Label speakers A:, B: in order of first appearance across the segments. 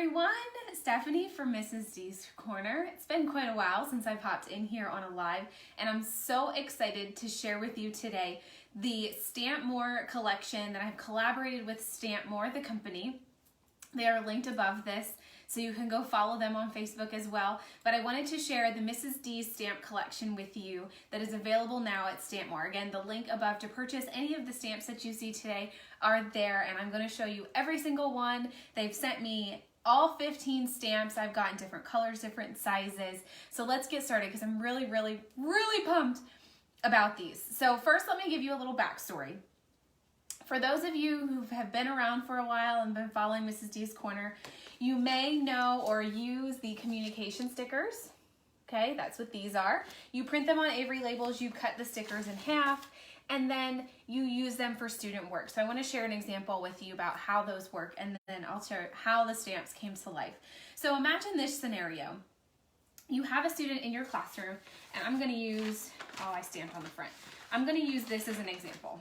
A: everyone, Stephanie from Mrs. D's Corner. It's been quite a while since I popped in here on a live, and I'm so excited to share with you today the Stamp More collection that I've collaborated with Stamp More, the company. They are linked above this, so you can go follow them on Facebook as well. But I wanted to share the Mrs. D stamp collection with you that is available now at Stamp More. Again, the link above to purchase any of the stamps that you see today are there, and I'm going to show you every single one. They've sent me all 15 stamps. I've gotten different colors, different sizes. So let's get started because I'm really pumped about these. So first, let me give you a little backstory. For those of you who have been around for a while and been following Mrs. D's Corner, you may know or use the communication stickers. Okay, that's what these are. You print them on Avery labels, you cut the stickers in half, and then you use them for student work. So I want to share an example with you about how those work, and then I'll share how the stamps came to life. So imagine this scenario. You have a student in your classroom, and I'm going to use, oh, I stamped on the front. I'm going to use this as an example.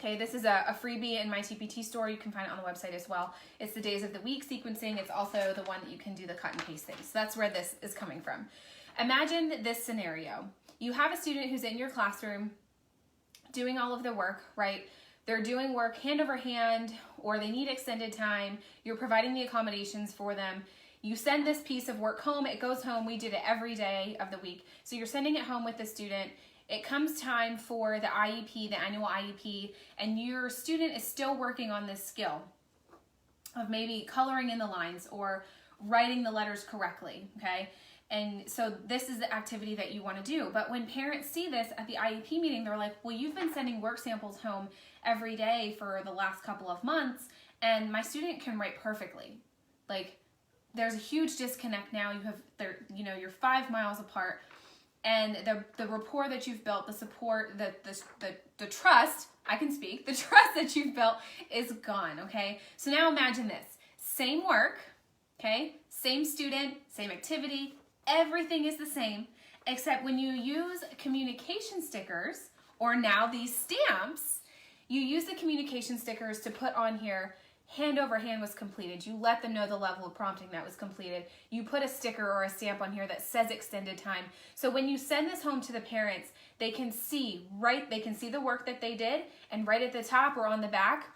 A: Okay, this is a freebie in my TPT store. You can find it on the website as well. It's the days of the week sequencing. It's also the one that you can do the cut and paste things. So that's where this is coming from. Imagine this scenario. You have a student who's in your classroom doing all of the work, right? They're doing work hand over hand, or they need extended time. You're providing the accommodations for them. You send this piece of work home. It goes home. We did it every day of the week. So you're sending it home with the student. It comes time for the IEP, the annual IEP, and your student is still working on this skill of maybe coloring in the lines or writing the letters correctly, okay? And so this is the activity that you want to do. But when parents see this at the IEP meeting, they're like, well, you've been sending work samples home every day for the last couple of months, and my student can write perfectly. Like, there's a huge disconnect now. You're 5 miles apart. And the rapport that you've built, the support, the trust, I can speak, the trust that you've built is gone, okay? So now imagine this. Same work, okay? Same student, same activity, everything is the same, except when you use communication stickers, or now these stamps, you use the communication stickers to put on here, hand over hand was completed. You let them know the level of prompting that was completed. You put a sticker or a stamp on here that says extended time. So when you send this home to the parents, they can see the work that they did, and right at the top or on the back,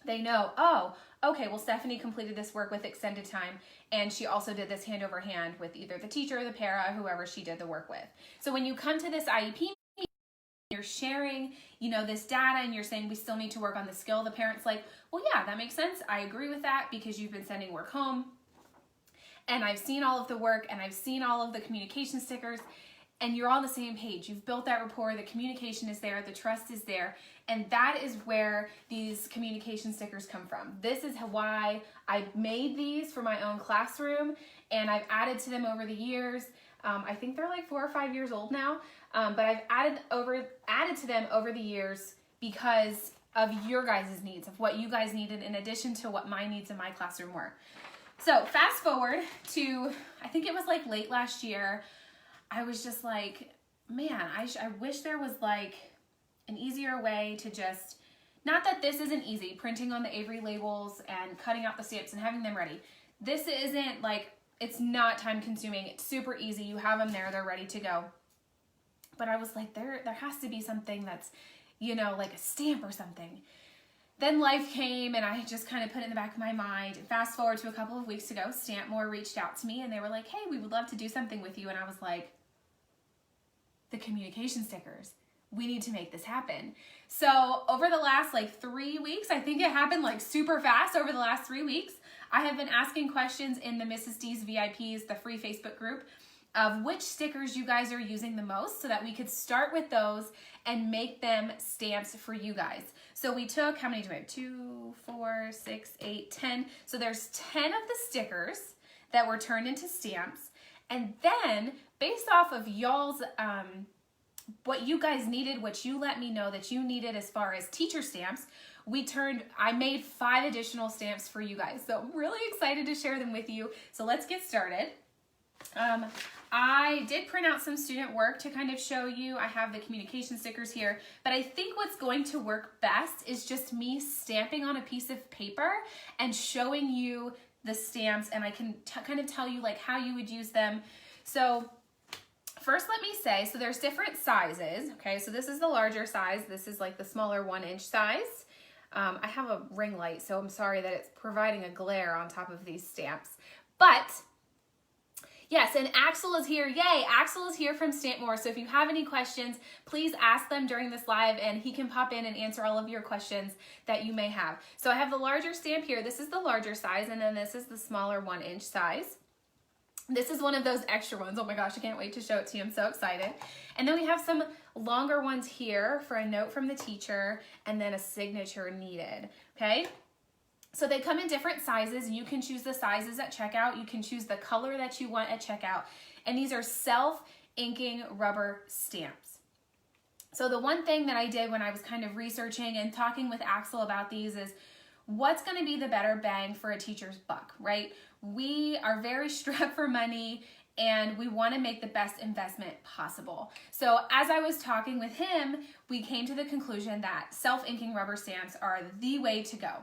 A: they know, oh, okay, well, Stephanie completed this work with extended time, and she also did this hand over hand with either the teacher or the para, whoever she did the work with. So when you come to this IEP, you're sharing, this data, and you're saying we still need to work on the skill. The parent's like, well, yeah, that makes sense. I agree with that because you've been sending work home, and I've seen all of the work, and I've seen all of the communication stickers, and you're on the same page. You've built that rapport. The communication is there. The trust is there, and that is where these communication stickers come from. This is why I made these for my own classroom, and I've added to them over the years. I think they're like 4 or 5 years old now, but I've added to them over the years because of your guys' needs, of what you guys needed in addition to what my needs in my classroom were. So fast forward to, I think it was like late last year, I was just like, man, I wish there was like an easier way to just, not that this isn't easy, printing on the Avery labels and cutting out the stamps and having them ready. This isn't like, it's not time consuming. It's super easy. You have them there. They're ready to go. But I was like, there has to be something that's, like a stamp or something. Then life came, and I just kind of put it in the back of my mind. Fast forward to a couple of weeks ago, Stamp More reached out to me, and they were like, hey, we would love to do something with you. And I was like, the communication stickers. We need to make this happen. So over the last 3 weeks, I think it happened super fast over the last 3 weeks, I have been asking questions in the Mrs. D's VIPs, the free Facebook group, of which stickers you guys are using the most so that we could start with those and make them stamps for you guys. So we took, how many do we have? 2, 4, 6, 8, 10. So there's 10 of the stickers that were turned into stamps. And then based off of y'all's, what you guys needed, what you let me know that you needed as far as teacher stamps, I made 5 additional stamps for you guys. So I'm really excited to share them with you. So let's get started. I did print out some student work to kind of show you. I have the communication stickers here, but I think what's going to work best is just me stamping on a piece of paper and showing you the stamps, and I can kind of tell you like how you would use them. So first, let me say, so there's different sizes, okay? So this is the larger size. This is like the smaller 1-inch size. I have a ring light, so I'm sorry that it's providing a glare on top of these stamps. But yes, and Axel is here. Yay, Axel is here from Stamp More. So if you have any questions, please ask them during this live, and he can pop in and answer all of your questions that you may have. So I have the larger stamp here. This is the larger size, and then this is the smaller 1-inch size. This is one of those extra ones. Oh my gosh, I can't wait to show it to you. I'm so excited. And then we have some longer ones here for a note from the teacher and then a signature needed, okay? So they come in different sizes. You can choose the sizes at checkout. You can choose the color that you want at checkout. And these are self-inking rubber stamps. So the one thing that I did when I was kind of researching and talking with Axel about these is what's going to be the better bang for a teacher's buck, right? We are very strapped for money and we want to make the best investment possible. So as I was talking with him, we came to the conclusion that self-inking rubber stamps are the way to go.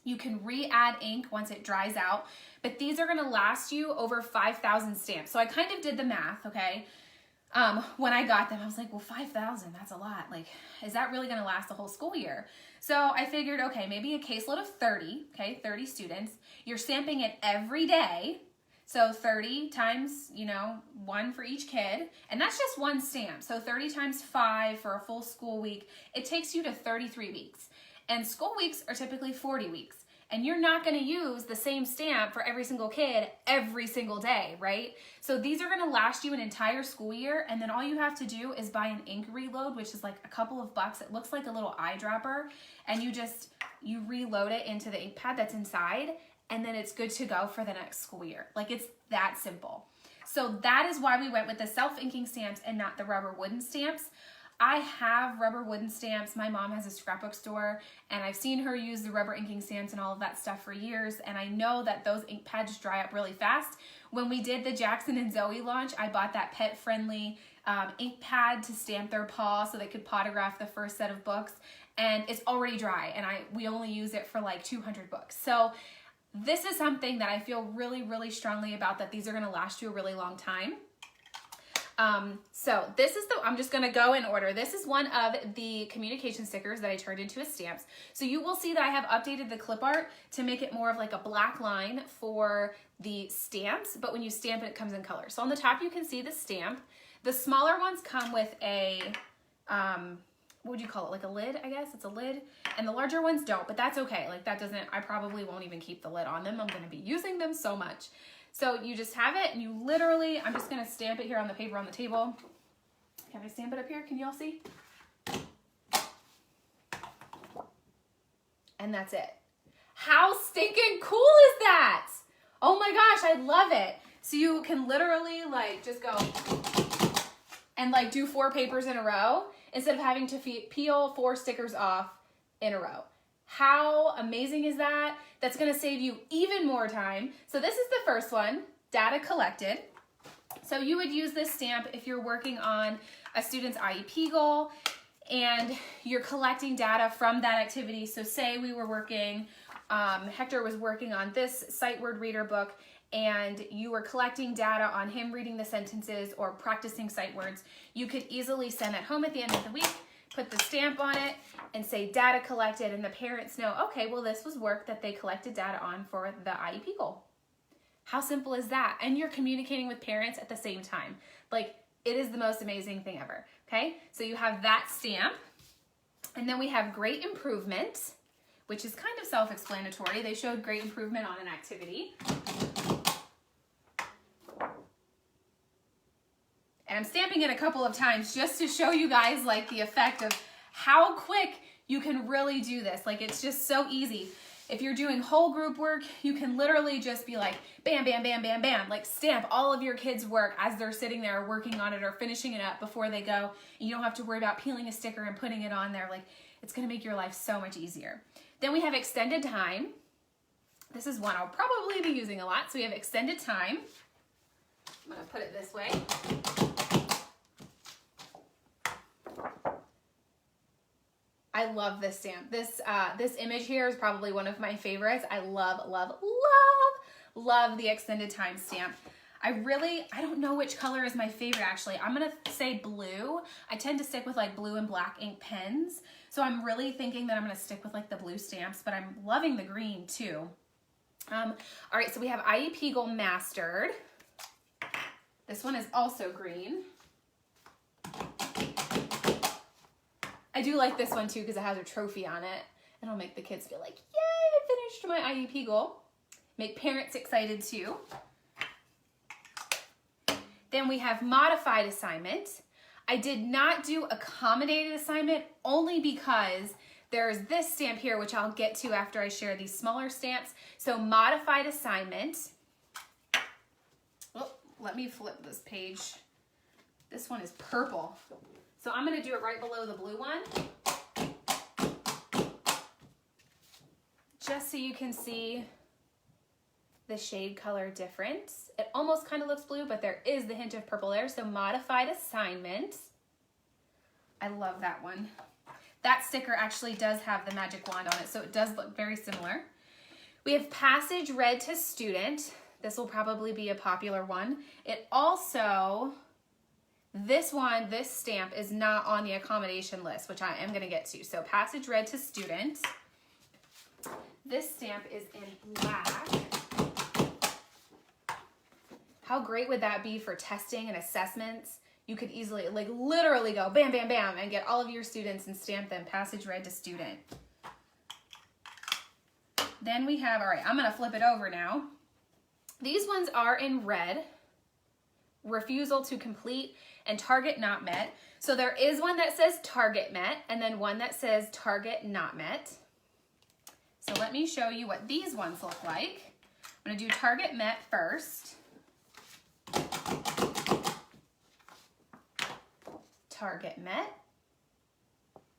A: You can re-add ink once it dries out, but these are going to last you over 5,000 stamps. So I kind of did the math, okay? When I got them, I was like, well, 5,000, that's a lot. Like, is that really going to last the whole school year? So I figured, okay, maybe a caseload of 30, okay, 30 students. You're stamping it every day. So 30 times, you know, 1 for each kid. And that's just one stamp. So 30 times 5 for a full school week. It takes you to 33 weeks. And school weeks are typically 40 weeks. And you're not going to use the same stamp for every single kid every single day, right? So these are going to last you an entire school year, and then all you have to do is buy an ink reload, which is like a couple of bucks. It looks like a little eyedropper, and you reload it into the ink pad that's inside, and then it's good to go for the next school year. Like, it's that simple. So that is why we went with the self-inking stamps and not the rubber wooden stamps. I have rubber wooden stamps. My mom has a scrapbook store, and I've seen her use the rubber inking stamps and all of that stuff for years, and I know that those ink pads dry up really fast. When we did the Jackson and Zoe launch, I bought that pet-friendly ink pad to stamp their paw so they could potograph the first set of books, and it's already dry, and we only use it for like 200 books. So this is something that I feel really, really strongly about, that these are gonna last you a really long time. So this is I'm just going to go in order. This is one of the communication stickers that I turned into a stamps. So you will see that I have updated the clip art to make it more of like a black line for the stamps, but when you stamp it, it comes in color. So on the top, you can see the stamp. The smaller ones come with a, what would you call it? Like a lid, I guess. It's a lid. And the larger ones don't, but that's okay. Like that doesn't, I probably won't even keep the lid on them. I'm going to be using them so much. So you just have it, and you literally, I'm just going to stamp it here on the paper on the table. Can I stamp it up here? Can you all see? And that's it. How stinking cool is that? Oh my gosh, I love it. So you can literally like just go and like do 4 papers in a row instead of having to peel 4 stickers off in a row. How amazing is that? That's going to save you even more time. So this is the first one, data collected. So you would use this stamp if you're working on a student's IEP goal and you're collecting data from that activity. So say we were working, Hector was working on this sight word reader book, and you were collecting data on him reading the sentences or practicing sight words. You could easily send it home at the end of the week, put the stamp on it, and say data collected, and the parents know, okay, well, this was work that they collected data on for the IEP goal. How simple is that? And you're communicating with parents at the same time. Like, it is the most amazing thing ever, okay? So you have that stamp, and then we have great improvement, which is kind of self-explanatory. They showed great improvement on an activity. And I'm stamping it a couple of times just to show you guys like the effect of how quick you can really do this. Like, it's just so easy. If you're doing whole group work, you can literally just be like, bam, bam, bam, bam, bam, like stamp all of your kids' work as they're sitting there working on it or finishing it up before they go. And you don't have to worry about peeling a sticker and putting it on there. Like, it's gonna make your life so much easier. Then we have extended time. This is one I'll probably be using a lot. So we have extended time. I'm gonna put it this way. I love this stamp. This image here is probably one of my favorites. I love, love, love, love the extended time stamp. I don't know which color is my favorite actually. I'm gonna say blue. I tend to stick with like blue and black ink pens. So I'm really thinking that I'm gonna stick with like the blue stamps, but I'm loving the green too. All right, so we have IEP Gold Mastered. This one is also green. I do like this one too because it has a trophy on it. It'll make the kids feel like, yay, I finished my IEP goal. Make parents excited too. Then we have modified assignment. I did not do accommodated assignment only because there's this stamp here, which I'll get to after I share these smaller stamps. So modified assignment. Oh, let me flip this page. This one is purple. So I'm gonna do it right below the blue one. Just so you can see the shade color difference. It almost kind of looks blue, but there is the hint of purple there. So modified assignment. I love that one. That sticker actually does have the magic wand on it, so it does look very similar. We have passage read to student. This will probably be a popular one. It also, this stamp is not on the accommodation list, which I am gonna get to. So passage read to student. This stamp is in black. How great would that be for testing and assessments? You could easily, like literally go bam, bam, bam, and get all of your students and stamp them passage read to student. Then we have, all right, I'm gonna flip it over now. These ones are in red, refusal to complete and target not met. So there is one that says target met and then one that says target not met. So let me show you what these ones look like. I'm gonna do target met first. Target met.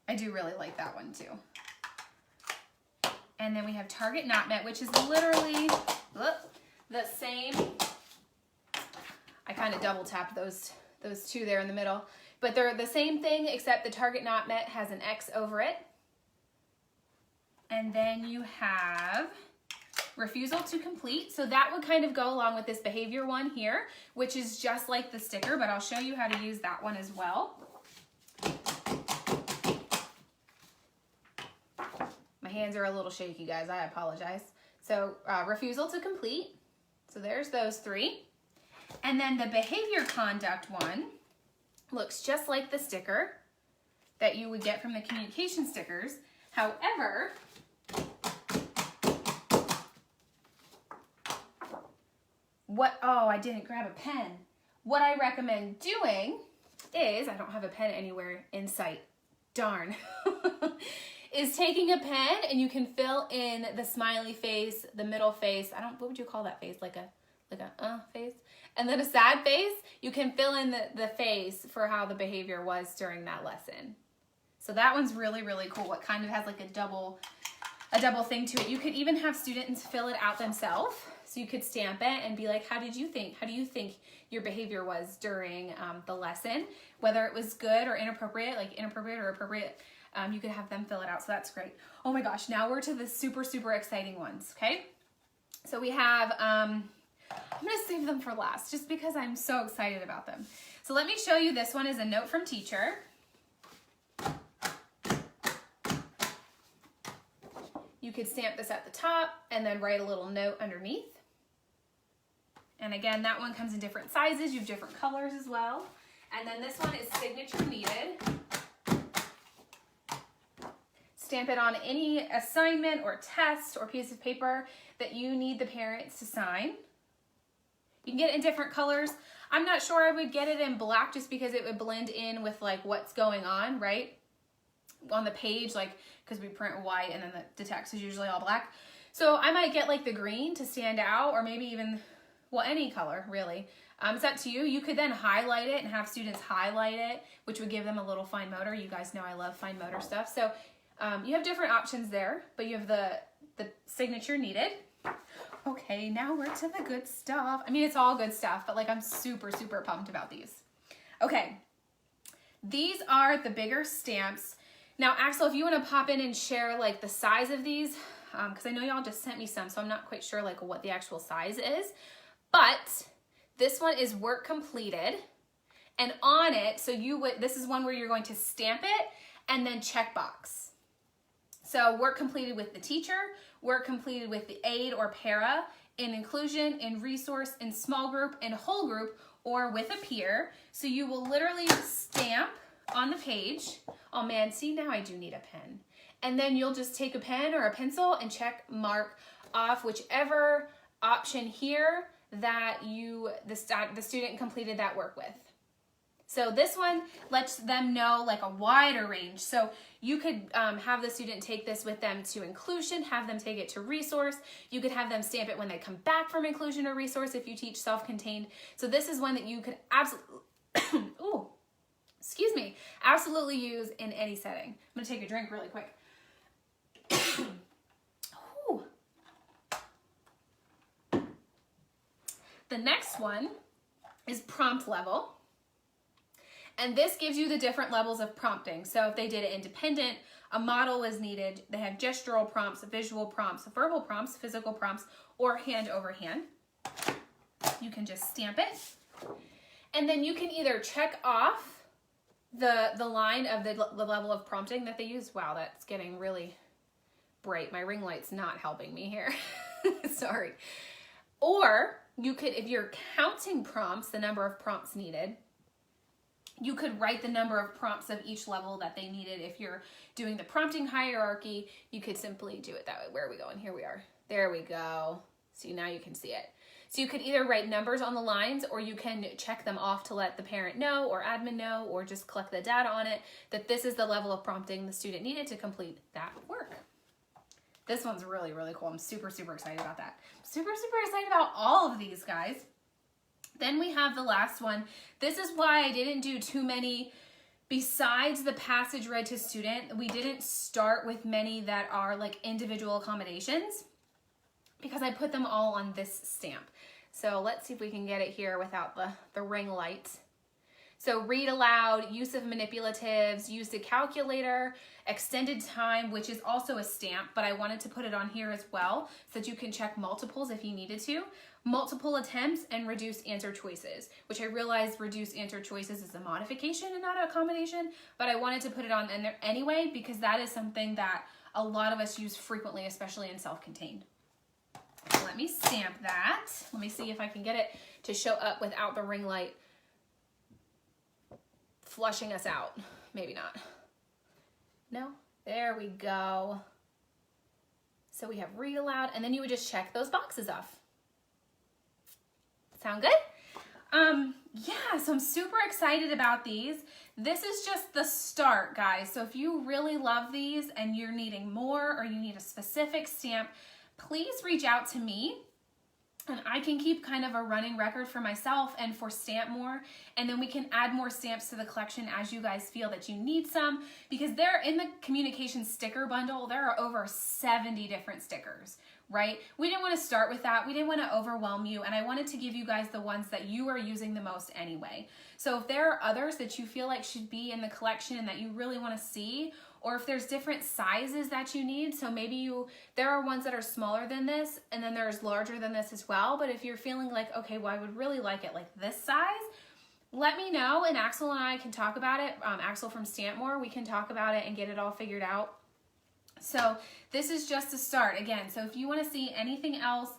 A: I do really like that one too. And then we have target not met, which is literally the same. I kind of double tapped those two there in the middle, but they're the same thing except the target not met has an X over it. And then you have refusal to complete. So that would kind of go along with this behavior one here, which is just like the sticker, but I'll show you how to use that one as well. My hands are a little shaky, guys. I apologize. So refusal to complete. So there's those three. And then the behavior conduct one looks just like the sticker that you would get from the communication stickers. However, I didn't grab a pen. What I recommend doing is, I don't have a pen anywhere in sight, darn, is taking a pen and you can fill in the smiley face, the middle face, what would you call that face? Like a face? And then a sad face, you can fill in the face for how the behavior was during that lesson. So that one's really, really cool. It kind of has like a double thing to it. You could even have students fill it out themselves. So you could stamp it and be like, how do you think your behavior was during the lesson? Whether it was good or inappropriate, like inappropriate or appropriate, you could have them fill it out. So that's great. Oh my gosh, now we're to the super, super exciting ones, okay? So we have, I'm gonna save them for last just because I'm so excited about them. So let me show you, this one is a note from teacher. You could stamp this at the top and then write a little note underneath. And again, that one comes in different sizes. You have different colors as well. And then this one is signature needed. Stamp it on any assignment or test or piece of paper that you need the parents to sign. You can get it in different colors. I'm not sure I would get it in black just because it would blend in with like what's going on, right? On the page, like, because we print white and then the text is usually all black. So I might get like the green to stand out, or maybe even, well, any color really. It's up to you. You could then highlight it and have students highlight it, which would give them a little fine motor. You guys know I love fine motor stuff. So you have different options there, but you have the signature needed. Okay, now we're to the good stuff. I mean, it's all good stuff, but like I'm super, super pumped about these. Okay, these are the bigger stamps. Now, Axel, if you want to pop in and share like the size of these, because I know y'all just sent me some, so I'm not quite sure like what the actual size is, but this one is work completed, and on it, so this is one where you're going to stamp it and then check box. So work completed with the teacher, work completed with the aide or para, in inclusion, in resource, in small group, in whole group, or with a peer. So you will literally stamp on the page. Oh man, see, now I do need a pen. And then you'll just take a pen or a pencil and check mark off whichever option here that the student completed that work with. So this one lets them know like a wider range. So you could have the student take this with them to inclusion, have them take it to resource. You could have them stamp it when they come back from inclusion or resource if you teach self-contained. So this is one that you could absolutely, ooh, excuse me, absolutely use in any setting. I'm gonna take a drink really quick. The next one is prompt level. And this gives you the different levels of prompting. So if they did it independent, a model was needed. They have gestural prompts, visual prompts, verbal prompts, physical prompts, or hand over hand. You can just stamp it. And then you can either check off the line of the level of prompting that they use. Wow, that's getting really bright. My ring light's not helping me here. Sorry. Or you could, if you're counting prompts, the number of prompts needed, you could write the number of prompts of each level that they needed. If you're doing the prompting hierarchy, you could simply do it that way. Where are we going? Here we are. There we go. See, now you can see it. So you could either write numbers on the lines, or you can check them off to let the parent know or admin know, or just collect the data on it, that this is the level of prompting the student needed to complete that work. This one's really, really cool. I'm super, super excited about that. Super, super excited about all of these, guys. Then we have the last one. This is why I didn't do too many. Besides the passage read to student, we didn't start with many that are like individual accommodations, because I put them all on this stamp. So let's see if we can get it here without the ring light. So read aloud, use of manipulatives, use the calculator, extended time, which is also a stamp, but I wanted to put it on here as well so that you can check multiples if you needed to. Multiple attempts, and reduce answer choices, which I realized reduce answer choices is a modification and not an accommodation, but I wanted to put it on in there anyway because that is something that a lot of us use frequently, especially in self-contained. So let me stamp that. Let me see if I can get it to show up without the ring light flushing us out. Maybe not. No? There we go. So we have read aloud, and then you would just check those boxes off. Sound good? Yeah, so I'm super excited about these. This is just the start, guys. So if you really love these and you're needing more, or you need a specific stamp, please reach out to me. And I can keep kind of a running record for myself and for Stamp More. And then we can add more stamps to the collection as you guys feel that you need some. Because they're in the communication sticker bundle, there are over 70 different stickers, right? We didn't want to start with that. We didn't want to overwhelm you. And I wanted to give you guys the ones that you are using the most anyway. So if there are others that you feel like should be in the collection and that you really want to see, or if there's different sizes that you need, so maybe there are ones that are smaller than this, and then there's larger than this as well, but if you're feeling like, okay, well, I would really like it like this size, let me know, and Axel and I can talk about it. Axel from Stamp More, we can talk about it and get it all figured out. So this is just a start, again, so if you want to see anything else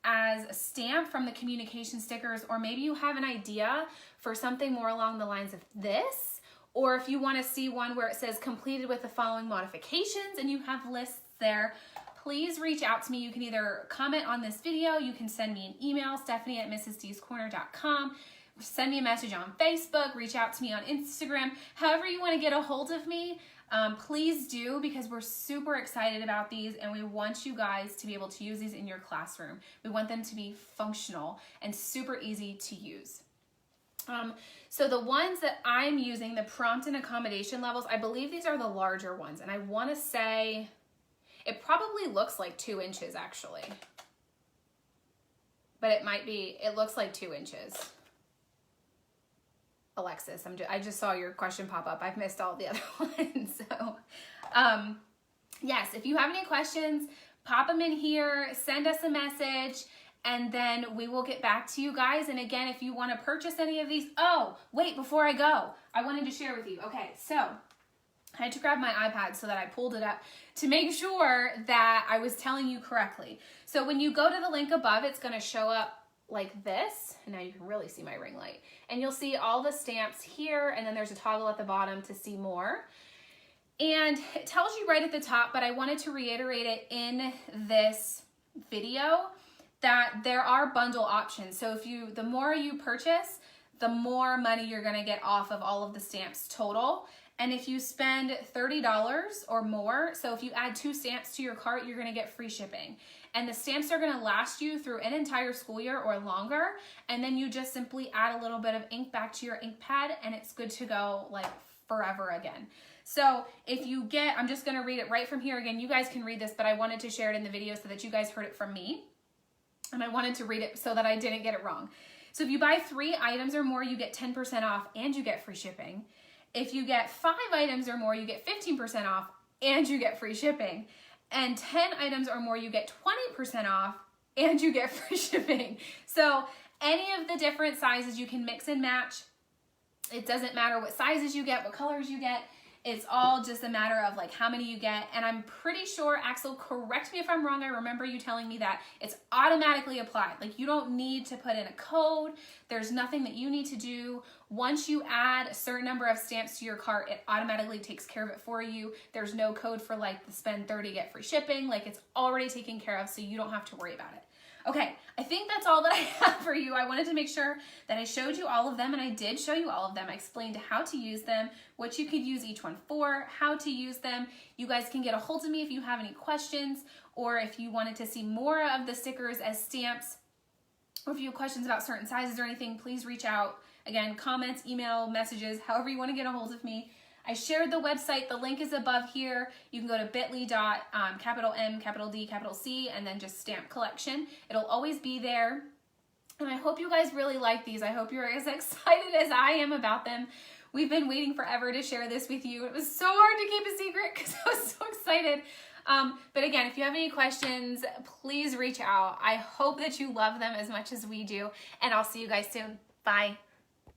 A: as a stamp from the communication stickers, or maybe you have an idea for something more along the lines of this, or if you want to see one where it says completed with the following modifications and you have lists there, please reach out to me. You can either comment on this video, you can send me an email, stephanie@mrsdscorner.com, send me a message on Facebook, reach out to me on Instagram, however you want to get a hold of me, please do, because we're super excited about these and we want you guys to be able to use these in your classroom. We want them to be functional and super easy to use. So the ones that I'm using, the prompt and accommodation levels, I believe these are the larger ones. And I want to say it probably looks like 2 inches actually. But it might be, it looks like 2 inches. Alexis, I just saw your question pop up. I've missed all the other ones. So, yes, if you have any questions, pop them in here, send us a message, and then we will get back to you guys. And again, if you want to purchase any of these, oh, wait, before I go, I wanted to share with you. Okay, so I had to grab my iPad so that I pulled it up to make sure that I was telling you correctly. So when you go to the link above, it's going to show up like this. And now you can really see my ring light. And you'll see all the stamps here, and then there's a toggle at the bottom to see more. And it tells you right at the top, but I wanted to reiterate it in this video, that there are bundle options. So the more you purchase, the more money you're gonna get off of all of the stamps total. And if you spend $30 or more, so if you add 2 stamps to your cart, you're gonna get free shipping. And the stamps are gonna last you through an entire school year or longer. And then you just simply add a little bit of ink back to your ink pad, and it's good to go like forever again. So if you get, I'm just gonna read it right from here again. You guys can read this, but I wanted to share it in the video so that you guys heard it from me. And I wanted to read it so that I didn't get it wrong. So if you buy 3 items or more, you get 10% off and you get free shipping. If you get 5 items or more, you get 15% off and you get free shipping. And 10 items or more, you get 20% off and you get free shipping. So any of the different sizes you can mix and match. It doesn't matter what sizes you get, what colors you get. It's all just a matter of like how many you get. And I'm pretty sure, Axel, correct me if I'm wrong, I remember you telling me that it's automatically applied. Like you don't need to put in a code. There's nothing that you need to do. Once you add a certain number of stamps to your cart, it automatically takes care of it for you. There's no code for like the spend 30, get free shipping. Like it's already taken care of, so you don't have to worry about it. Okay, I think that's all that I have for you. I wanted to make sure that I showed you all of them, and I did show you all of them. I explained how to use them, what you could use each one for, how to use them. You guys can get a hold of me if you have any questions, or if you wanted to see more of the stickers as stamps, or if you have questions about certain sizes or anything, please reach out. Again, comments, email, messages, however you want to get a hold of me. I shared the website. The link is above here. You can go to bit.ly.M.D.C, and then just stamp collection. It'll always be there. And I hope you guys really like these. I hope you're as excited as I am about them. We've been waiting forever to share this with you. It was so hard to keep a secret because I was so excited. But again, if you have any questions, please reach out. I hope that you love them as much as we do. And I'll see you guys soon. Bye.